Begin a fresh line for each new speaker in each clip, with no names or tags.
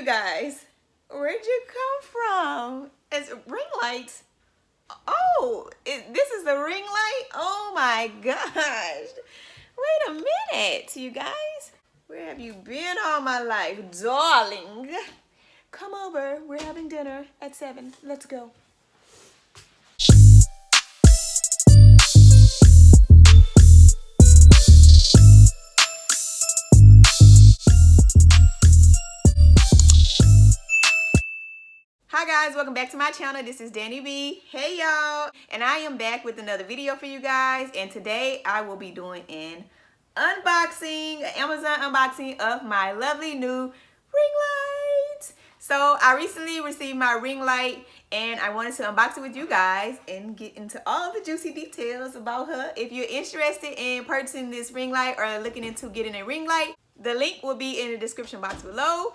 you guys. Where'd you come from? It's ring lights. Oh, this is the ring light? Oh my gosh. Wait a minute, you guys. Where have you been all my life, darling? Come over. We're having dinner at 7. Let's go. Hi guys, welcome back to my channel. This is Danny B. Hey y'all, and I am back with another video for you guys, and today I will be doing an unboxing, Amazon unboxing of my lovely new ring light. So I recently received my ring light and I wanted to unbox it with you guys and get into all the juicy details about her. If you're interested in purchasing this ring light or looking into getting a ring light, the link will be in the description box below.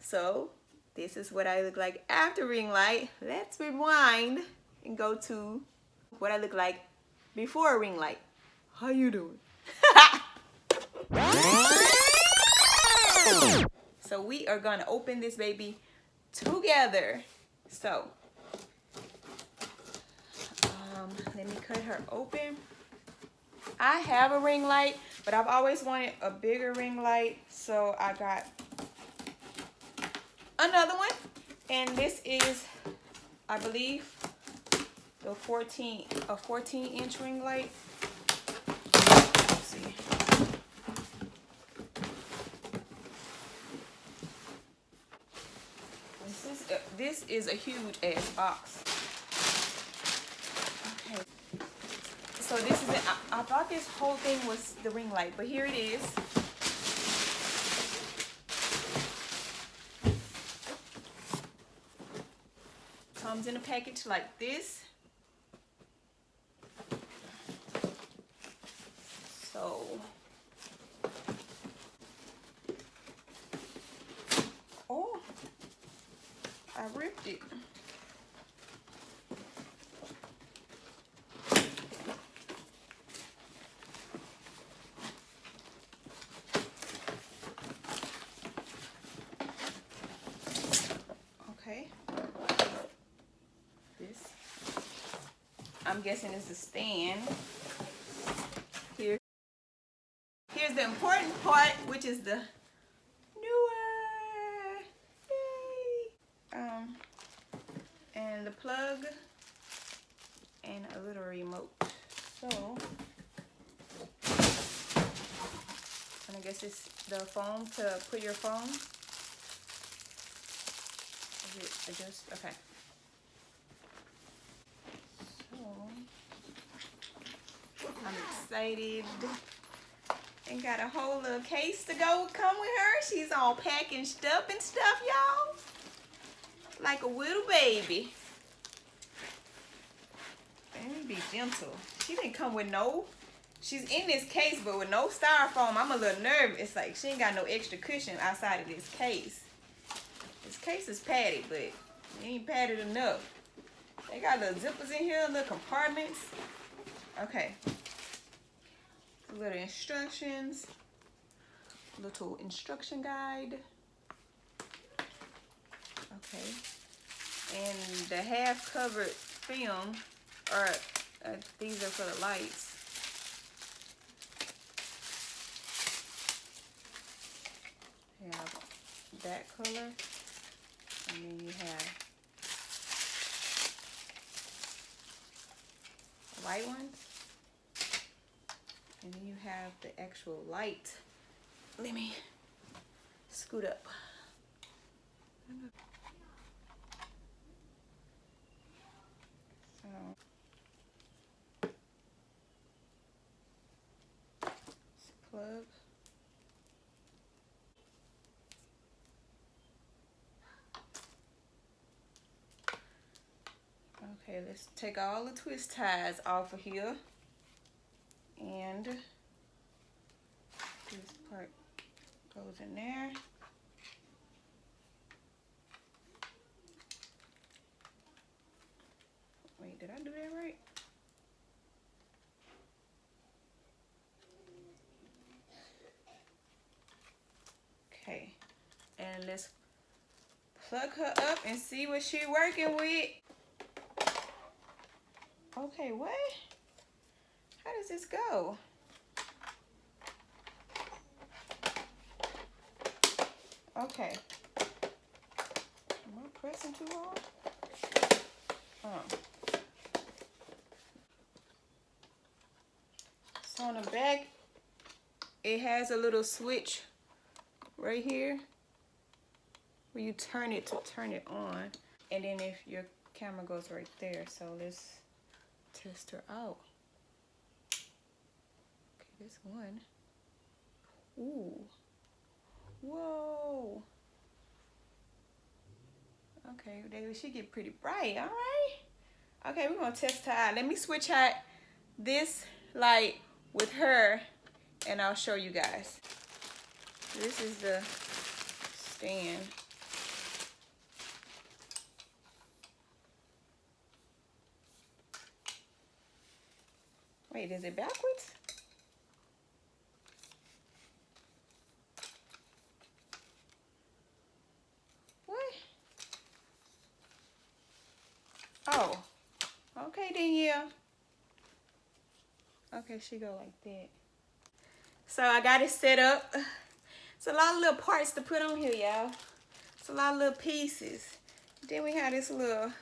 So this is what I look like after ring light. Let's rewind and go to what I look like before a ring light. How you doing? So we are gonna open this baby together. So let me cut her open. I have a ring light, but I've always wanted a bigger ring light, so I got another one, and this is, I believe, the 14-inch ring light. Let's see. This is a huge ass box. Okay. So this is it. I thought this whole thing was the ring light, but here it is. Comes in a package like this. So oh, I ripped it. Okay. This, I'm guessing, is the stand. Here's the important part, which is the Neewer. Yay! And the plug and a little remote. So, and I guess it's the phone to put your phone. Is it adjust? Okay. I'm excited and got a whole little case to go come with her. She's all packaged up and stuff, y'all, like a little baby. Let me be gentle. She didn't come with no, she's in this case, but with no styrofoam. I'm a little nervous. It's like she ain't got no extra cushion outside of this case. This case is padded, but it ain't padded enough. They got little zippers in here, little compartments. Okay. Little instructions. Little instruction guide. Okay. And the half covered film, or these are for the lights. You have that color. And then you have white ones, and then you have the actual light. Let me scoot up. So plug. Okay, let's take all the twist ties off of here. And this part goes in there. Wait, did I do that right? Okay, and let's plug her up and see what she working with. Okay, what? How does this go? Okay. Am I pressing too hard? So on the back, it has a little switch right here where you turn it to turn it on. And then if your camera goes right there, so let's test her out. Okay, this one. Ooh. Whoa. Okay, she get pretty bright, all right? Okay, we're gonna test her out. Let me switch out this light with her and I'll show you guys. This is the stand. Wait, is it backwards? What? Oh, okay then, yeah. Okay, she go like that. So I got it set up. It's a lot of little parts to put on here, y'all. It's a lot of little pieces. Then we have this little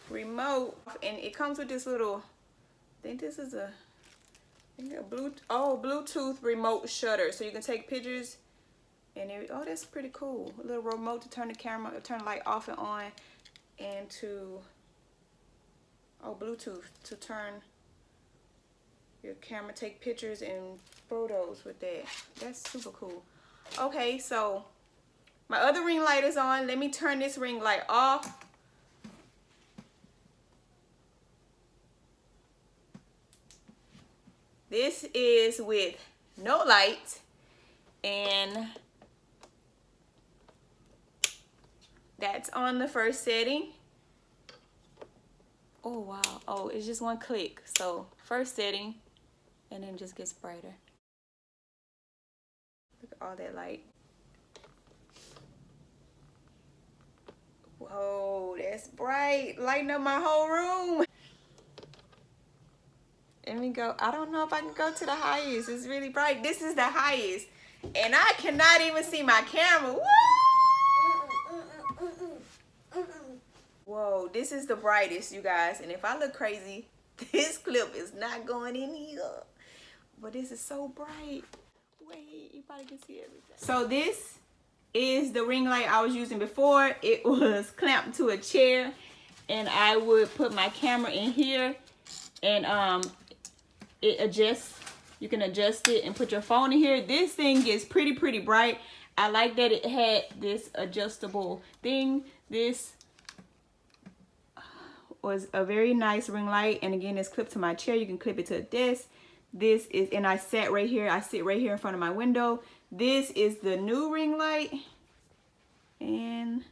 remote, and it comes with this little, I think this is a Bluetooth remote shutter, so you can take pictures. And oh, that's pretty cool. A little remote to turn the camera, turn the light off and on, and to Bluetooth to turn your camera, take pictures and photos with that. That's super cool. Okay, so my other ring light is on. Let me turn this ring light off. This is with no light, and that's on the first setting. Oh wow, oh, it's just one click. So first setting, and then it just gets brighter. Look at all that light. Whoa, that's bright, lighting up my whole room. Let me go. I don't know if I can go to the highest. It's really bright. This is the highest, and I cannot even see my camera. Woo! Whoa, this is the brightest, you guys. And if I look crazy, this clip is not going in here. But this is so bright. Wait, you probably can see everything. So this is the ring light I was using before. It was clamped to a chair, and I would put my camera in here, and it adjusts. You can adjust it and put your phone in here. This thing gets pretty bright. I like that it had this adjustable thing. This was a very nice ring light, and again, it's clipped to my chair. You can clip it to a desk. This is, and I sat right here. I sit right here in front of my window. This is the new ring light, and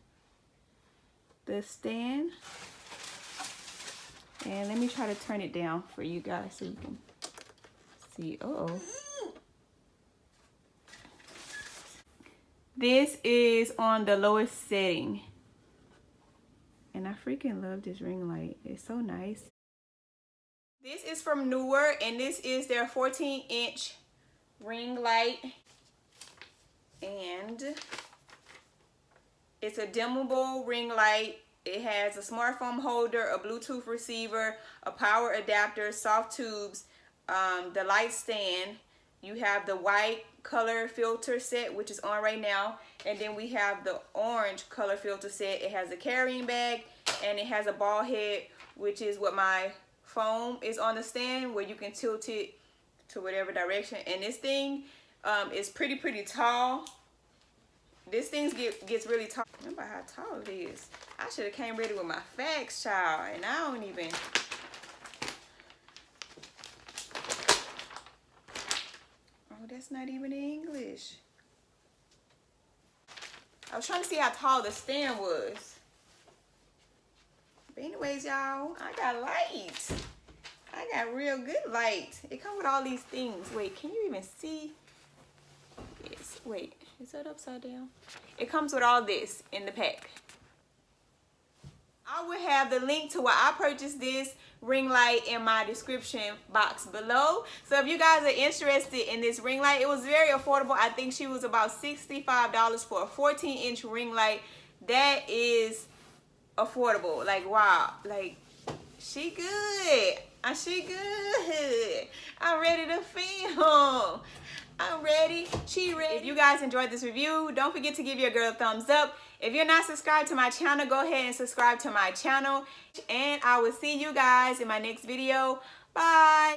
the stand. And let me try to turn it down for you guys so you can see. Uh-oh. This is on the lowest setting. And I freaking love this ring light. It's so nice. This is from Neewer, and this is their 14-inch ring light. And it's a dimmable ring light. It has a smartphone holder, a Bluetooth receiver, a power adapter, soft tubes, the light stand. You have the white color filter set, which is on right now, and then we have the orange color filter set. It has a carrying bag, and it has a ball head, which is what my phone is on the stand, where you can tilt it to whatever direction. And this thing is pretty tall. This thing gets really tall. Remember how tall it is. I should have came ready with my facts, child, and I don't even. Oh, that's not even English. I was trying to see how tall the stand was. But anyways, y'all, I got light. I got real good light. It comes with all these things. Wait, can you even see? Yes. Wait, is that upside down? It comes with all this in the pack. I will have the link to where I purchased this ring light in my description box below. So if you guys are interested in this ring light, it was very affordable. I think she was about $65 for a 14-inch ring light. That is affordable. Like, wow. Like, she good. She good. I'm ready to film. I'm ready. She ready. If you guys enjoyed this review, don't forget to give your girl a thumbs up. If you're not subscribed to my channel, go ahead and subscribe to my channel. And I will see you guys in my next video. Bye.